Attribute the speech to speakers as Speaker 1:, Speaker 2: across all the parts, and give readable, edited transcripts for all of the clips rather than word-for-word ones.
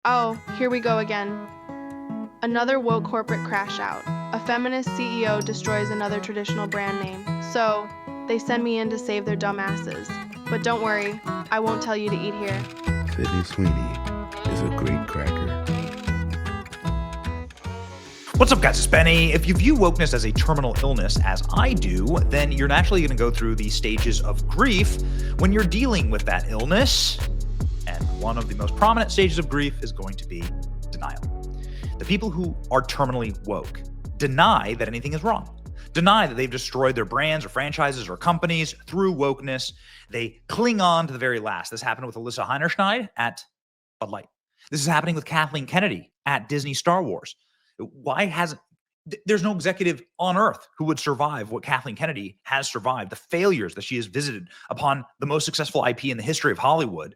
Speaker 1: Oh, here we go again. Another woke corporate crash out. A feminist CEO destroys another traditional brand name. So, they send me in to save their dumb asses. But don't worry, I won't tell you to eat here.
Speaker 2: Sydney Sweeney is a great cracker.
Speaker 3: What's up, guys? It's Benny. If you view wokeness as a terminal illness, as I do, then you're naturally going to go through the stages of grief when you're dealing with that illness. And one of the most prominent stages of grief is going to be denial. The people who are terminally woke deny that anything is wrong, deny that they've destroyed their brands or franchises or companies through wokeness. They cling on to the very last. This happened with Alyssa Heinerscheid at Bud Light. This is happening with Kathleen Kennedy at Disney Star Wars. There's no executive on earth who would survive what Kathleen Kennedy has survived, the failures that she has visited upon the most successful IP in the history of Hollywood.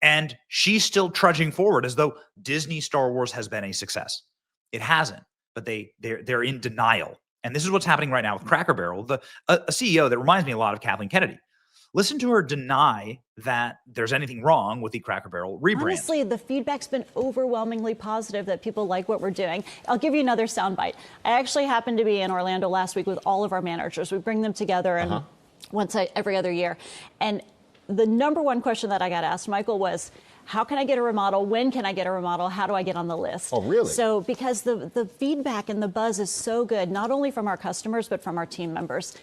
Speaker 3: And she's still trudging forward as though Disney Star Wars has been a success. It hasn't, but they're in denial. And this is what's happening right now with Cracker Barrel, a CEO that reminds me a lot of Kathleen Kennedy. Listen to her deny that there's anything wrong with the Cracker Barrel rebrand.
Speaker 4: Honestly, the feedback's been overwhelmingly positive that people like what we're doing. I'll give you another soundbite. I actually happened to be in Orlando last week with all of our managers. We bring them together and every other year. And the number one question that I got asked, Michael, was, how can I get a remodel? When can I get a remodel? How do I get on the list?
Speaker 5: Oh, really?
Speaker 4: So because the feedback and the buzz is so good, not only from our customers, but from our team members.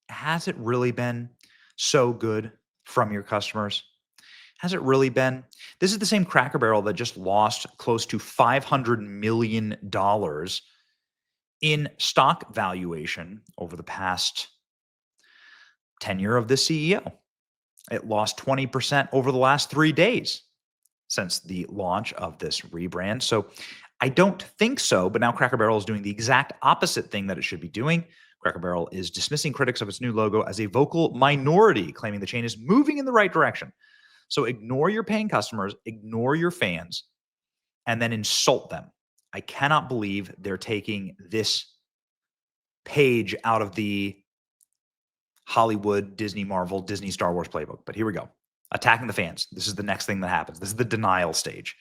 Speaker 3: Has it really been so good from your customers? Has it really been? This is the same Cracker Barrel that just lost close to $500 million in stock valuation over the past tenure of this CEO. It lost 20% over the last 3 days since the launch of this rebrand. So I don't think so, but now Cracker Barrel is doing the exact opposite thing that it should be doing. Cracker Barrel is dismissing critics of its new logo as a vocal minority, claiming the chain is moving in the right direction. So ignore your paying customers, ignore your fans, and then insult them. I cannot believe they're taking this page out of the Hollywood, Disney, Marvel, Disney, Star Wars playbook. But here we go. Attacking the fans. This is the next thing that happens. This is the denial stage.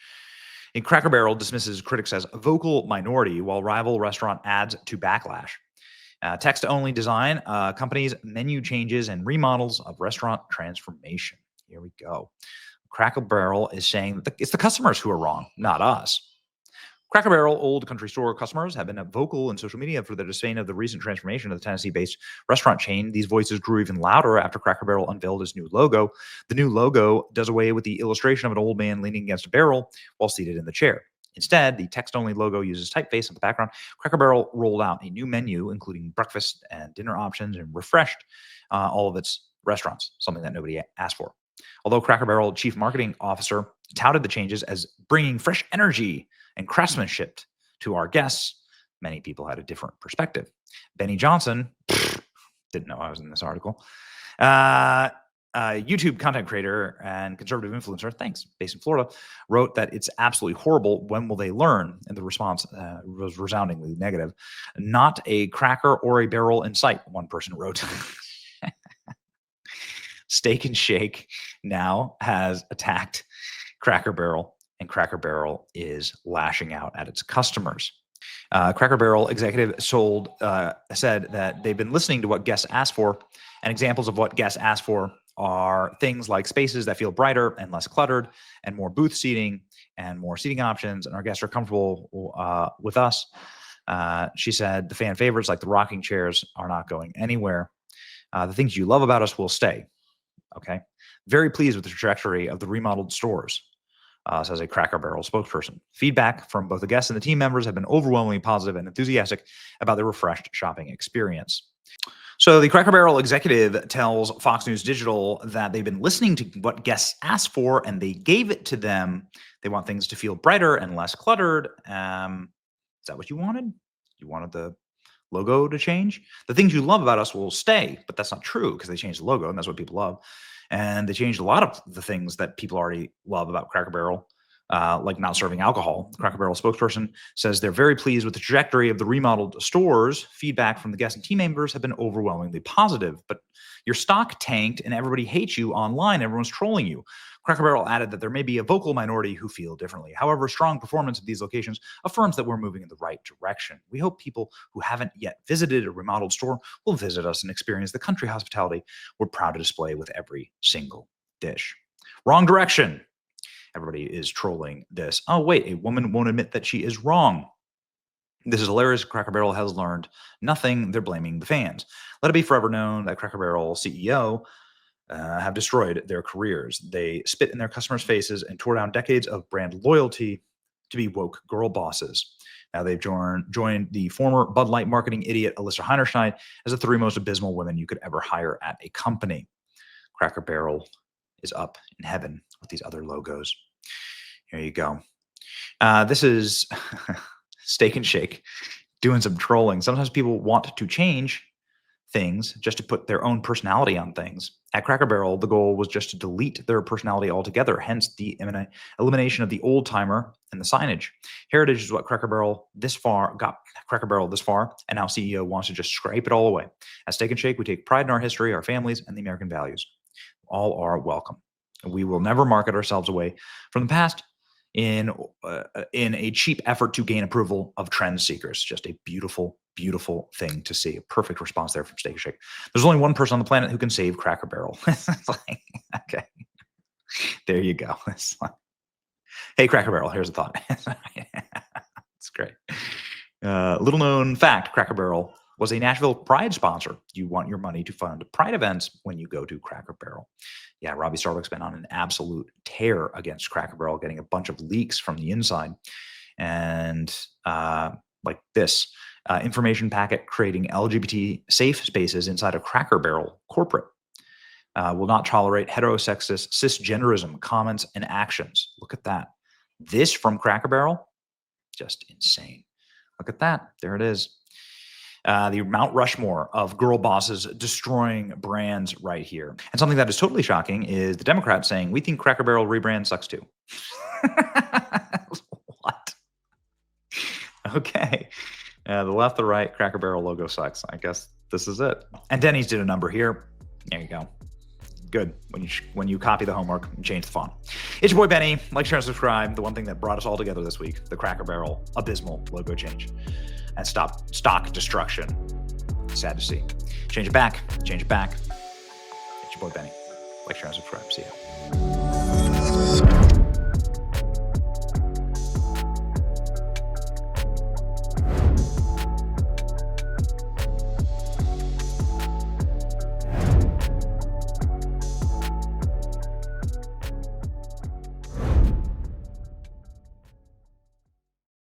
Speaker 3: And Cracker Barrel dismisses critics as a vocal minority, while rival restaurant adds to backlash. Text-only design, companies' menu changes and remodels of restaurant transformation. Here we go. Cracker Barrel is saying that it's the customers who are wrong, not us. Cracker Barrel Old Country Store customers have been vocal in social media for their disdain of the recent transformation of the Tennessee-based restaurant chain. These voices grew even louder after Cracker Barrel unveiled its new logo. The new logo does away with the illustration of an old man leaning against a barrel while seated in the chair. Instead, the text-only logo uses typeface in the background. Cracker Barrel rolled out a new menu, including breakfast and dinner options, and refreshed all of its restaurants, something that nobody asked for. Although Cracker Barrel Chief Marketing Officer touted the changes as bringing fresh energy and craftsmanship to our guests, many people had a different perspective. Benny Johnson, didn't know I was in this article, YouTube content creator and conservative influencer, based in Florida, wrote that it's absolutely horrible. When will they learn? And the response was resoundingly negative. Not a cracker or a barrel in sight, one person wrote. Steak and Shake now has attacked Cracker Barrel, and Cracker Barrel is lashing out at its customers. Cracker Barrel executive said that they've been listening to what guests ask for, and examples of what guests ask for are things like spaces that feel brighter and less cluttered, and more booth seating and more seating options, and our guests are comfortable with us. She said the fan favorites like the rocking chairs are not going anywhere. The things you love about us will stay. Okay. Very pleased with the trajectory of the remodeled stores, says a Cracker Barrel spokesperson. Feedback from both the guests and the team members have been overwhelmingly positive and enthusiastic about the refreshed shopping experience. So the Cracker Barrel executive tells Fox News Digital that they've been listening to what guests asked for and they gave it to them. They want things to feel brighter and less cluttered. Is that what you wanted? You wanted the logo to change? The things you love about us will stay, but that's not true because they changed the logo and that's what people love. And they changed a lot of the things that people already love about Cracker Barrel, like not serving alcohol. The Cracker Barrel spokesperson says they're very pleased with the trajectory of the remodeled stores. Feedback from the guests and team members have been overwhelmingly positive, but your stock tanked and everybody hates you online. Everyone's trolling you. Cracker Barrel added that there may be a vocal minority who feel differently. However, strong performance of these locations affirms that we're moving in the right direction. We hope people who haven't yet visited a remodeled store will visit us and experience the country hospitality we're proud to display with every single dish. Wrong direction. Everybody is trolling this. Oh, wait, a woman won't admit that she is wrong. This is hilarious. Cracker Barrel has learned nothing. They're blaming the fans. Let it be forever known that Cracker Barrel CEO have destroyed their careers. They spit in their customers' faces and tore down decades of brand loyalty to be woke girl bosses. Now they've joined the former Bud Light marketing idiot Alyssa Heinerscheid as the three most abysmal women you could ever hire at a company. Cracker Barrel is up in heaven with these other logos. Here you go. This is Steak and Shake doing some trolling. Sometimes people want to change things just to put their own personality on things. At Cracker Barrel, the goal was just to delete their personality altogether, hence the elimination of the old timer and the signage. Heritage is what got Cracker Barrel this far, and now CEO wants to just scrape it all away. At Steak and Shake, we take pride in our history, our families, and the American values. All are welcome. We will never market ourselves away from the past in a cheap effort to gain approval of trend seekers. Just a beautiful, beautiful thing to see. A perfect response there from Steak and Shake. There's only one person on the planet who can save Cracker Barrel. It's like, okay, there you go. It's like, hey, Cracker Barrel, here's a thought. It's great. Little known fact, Cracker Barrel was a Nashville Pride sponsor. You want your money to fund Pride events when you go to Cracker Barrel. Yeah, Robbie Starbuck's been on an absolute tear against Cracker Barrel, getting a bunch of leaks from the inside. And like this, information packet creating LGBT safe spaces inside of Cracker Barrel corporate. Will not tolerate heterosexist cisgenderism comments and actions. Look at that. This from Cracker Barrel, just insane. Look at that. There it is. The Mount Rushmore of girl bosses destroying brands right here. And something that is totally shocking is the Democrats saying, we think Cracker Barrel rebrand sucks too. What? Okay. The left, the right, Cracker Barrel logo sucks. I guess this is it. And Denny's did a number here. There you go. Good. When you copy the homework and change the font. It's your boy Benny. Like, share, and subscribe. The one thing that brought us all together this week, the Cracker Barrel abysmal logo change. And stop stock destruction. Sad to see. Change it back. Change it back. It's your boy Benny. Like, share, and subscribe. See ya.